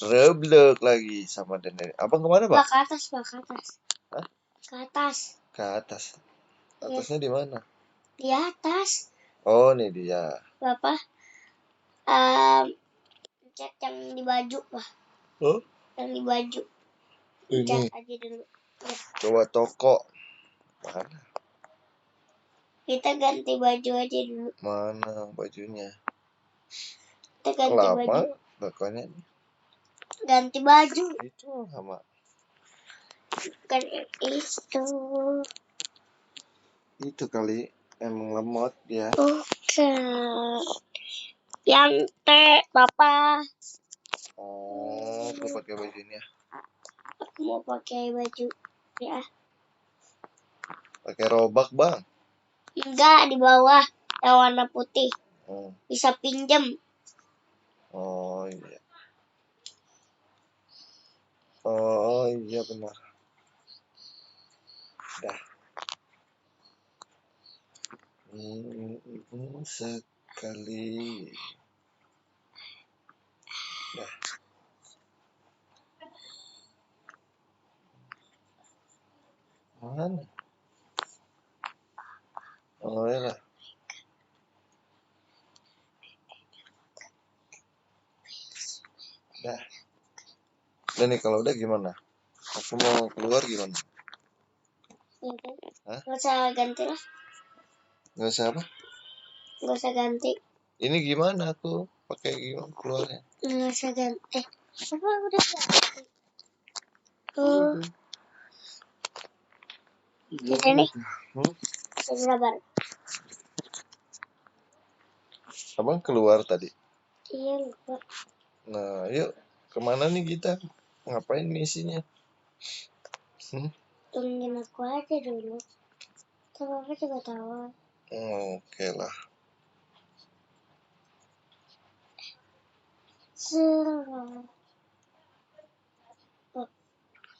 Reblek lagi sama Daniel. Abang kemana, Bang? Pak, ke atas, Pak, ke atas. Hah? Ke atas. Ke atas. Atasnya di mana? Di atas. Oh, nih dia. Bapak, cat yang di baju, Pak. Oh? Yang di baju. Ini. Cat aja dulu. Ya. Coba toko. Mana? Kita ganti baju aja dulu. Mana bajunya? Kita ganti Lama baju. tokonya. Ganti baju. Itu lama. Kan itu. Itu kali emang lemot dia. Oke. Yang teh, Papa. Oh, aku pakai bajunya. Aku mau pakai baju ya. Pakai robak, Bang. Enggak, di bawah yang warna putih. Bisa pinjem. Oh iya. Oh iya benar. Dah. Ibu sekali. Dah. Mana? Oh ya lah. Dah. Udah nih kalau udah gimana? Aku mau keluar gimana? Hah? Gak usah ganti lah. Gak usah apa? Gak usah ganti. Ini gimana aku pakai gimana keluarnya? Gak usah ganti. Apa udah ganti? Oh. Jadi nih. Sabar. Abang keluar tadi. Iya lupa. Nah, yuk kemana nih kita? Ngapain misinya? Tungguin aku aja dulu. Coba apa coba tahu. Oke lah.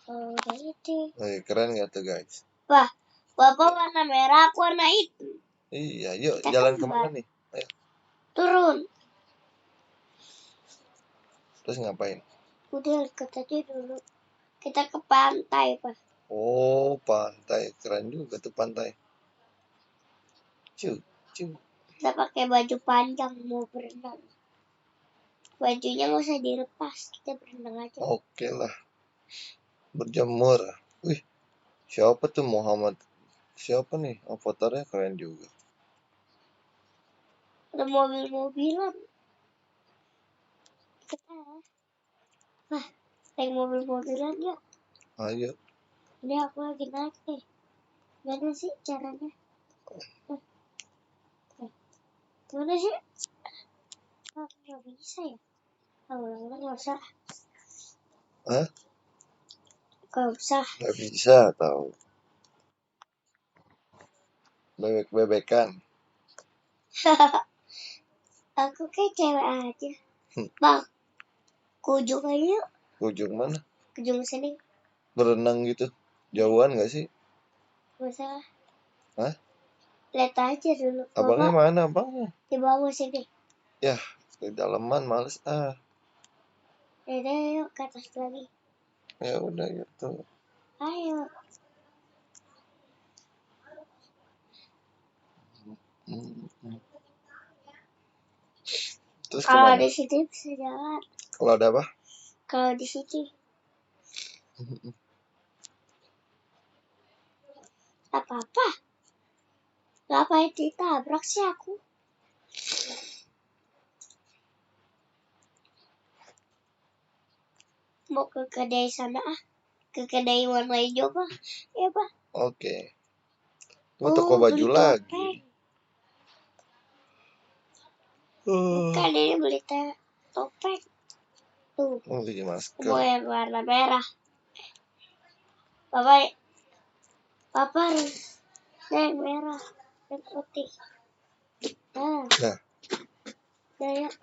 Udah itu. Keren gak tuh guys? Wah, Bapak warna merah, aku warna hitam. Iya, yuk Kita jalan kan kemana nih? Ayo. Turun. Terus ngapain? Udah ikut aja dulu. Kita ke pantai, Pak. Oh, pantai. Keren juga tuh pantai. Cu. Kita pakai baju panjang mau berenang. Bajunya nggak usah dilepas, kita berenang aja. Oke lah. Berjemur. Wih, siapa tuh Muhammad? Siapa nih? Avatarnya keren juga. Ada mobil-mobilan. Wah, naik mobil-mobilan yuk. Ayo. Ini aku lagi naik nih. Gimana sih caranya? Gimana sih? Oh, nggak bisa ya? Ulang-ulang nggak usah. Hah? Nggak usah. Gak bisa tahu. Bebek-bebekan. Aku kayak cewek aja. Bang, kujung aja yuk. Ujung mana? Kujung sini. Berenang gitu. Jauhan gak sih? Gak usah. Hah? Lihat aja dulu. Abangnya Bapak, mana abangnya? di bawah sini. Yah, di daleman males Yaudah yuk ke atas lagi. Ya udah gitu. Ayo. Terus Kalau kemana? di sini bisa jalan. Kalau ada apa? Kalau di sini. Apa-apa. Ngapain ditabrak sih aku? Mau ke kedai sana ke kedai warna hijau Pak. Ya Pak. Oke. Tuh toko baju lagi. Bukan ini beli topeng. Tuh. Beli masker. Mau yang warna merah. Papa harus yang merah dan putih. Nah. Ya.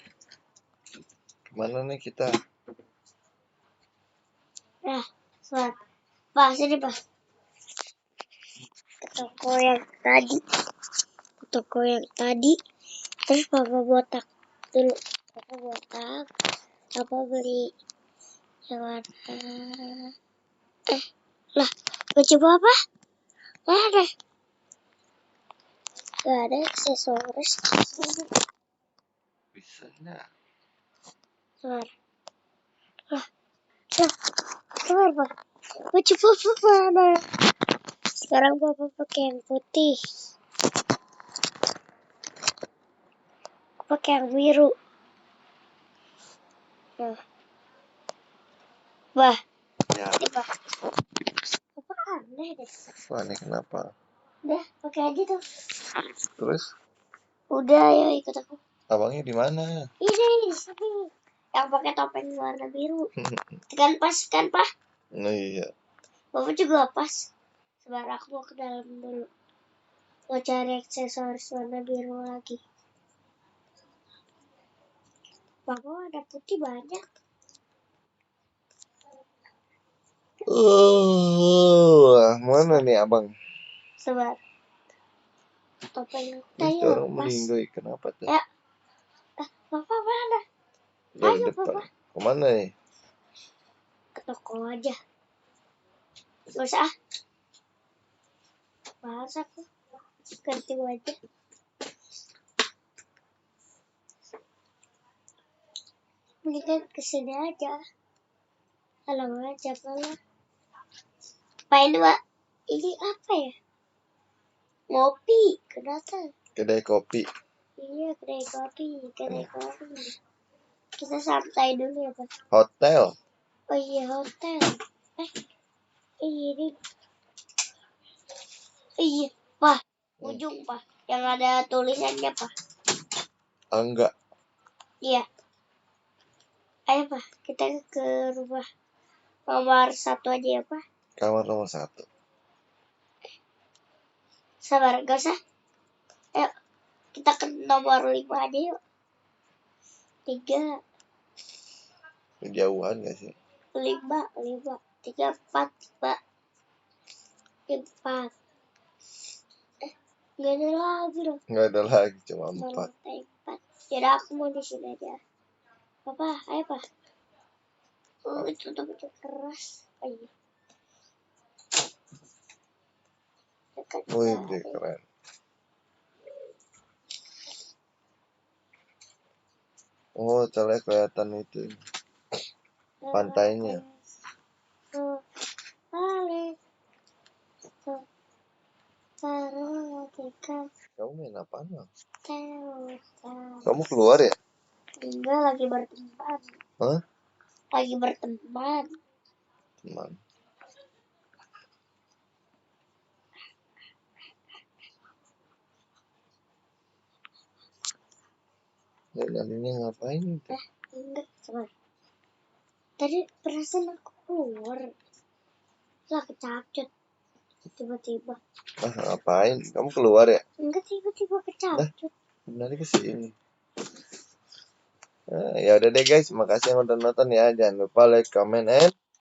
Kemana nih kita? Nah, Pak. Pak, sini Pak. Ke toko yang tadi. Terus Papa botak dulu. Papa beli Yang warna lah, baju apa? Gak ada. Gak ada aksesoris. Bisa nggak? Keluar. Lah, keluar Pak. Baju papa mana? Sekarang papa pakai yang putih. Pakai yang biru. Nah. Bah, Ya. Bah. Papa aneh deh. Aneh kenapa? Udah, pakai aja tuh. Terus? Udah, ayo ikut aku. Abangnya di mana? Ini di sini. Yang pakai topeng warna biru. Kan pas kan, Pak? Oh iya. Bapak juga pas. Sebentar aku mau ke dalam dulu. Mau cari aksesoris warna biru lagi. Bapak ada putih banyak. Mana nih abang? Sebentar. Topeng Itu tayo orang pas. meninggal, kenapa tuh? Ya. Bapak mana? Dari Ayo depan. Bapak. Kemana nih? Ke toko aja. Gak usah. Males aku. Ganti wajah. Mendingan kesini aja. Kalau aja malah. Pain Pak. Ini apa ya? Ngopi. Kenapa? Kedai kopi. Iya, kedai kopi. Kita santai dulu ya, Pak. Hotel. Oh iya, hotel. Ini. Iya, Pak. Ujung, Pak. Yang ada tulisannya, Pak. Enggak. Iya. Ayo, Pak. Kita ke rumah nomor 1 aja ya, Pak. Kamar nomor 1. Sabar, gak usah. Ayo, kita ke nomor 5 aja yuk. 3. Kejauhan gak sih? 5. 3, 4, 5. 4. Gak ada lagi loh. Nggak ada lagi, cuma 4. Lantai 4. Yaudah aku mau di sini aja. Papa, ayo Pak. Itu tuh keras. Ayo. Dekat. Wih, dia keren. Oh, caranya kelihatan itu. Pantainya. Kamu main apaan, Bang? Kamu keluar ya? Enggak, lagi berteman. Hah? Lagi berteman. Teman. Dan tadinya ngapain itu? Enggak, coba. Tadi perasaan aku keluar. Lah kecapcut. Tiba-tiba. Ngapain? Kamu keluar ya? Enggak, tiba-tiba kecapcut. Nanti kesini. Ya udah deh guys, makasih yang udah nonton ya. Jangan lupa like, comment, and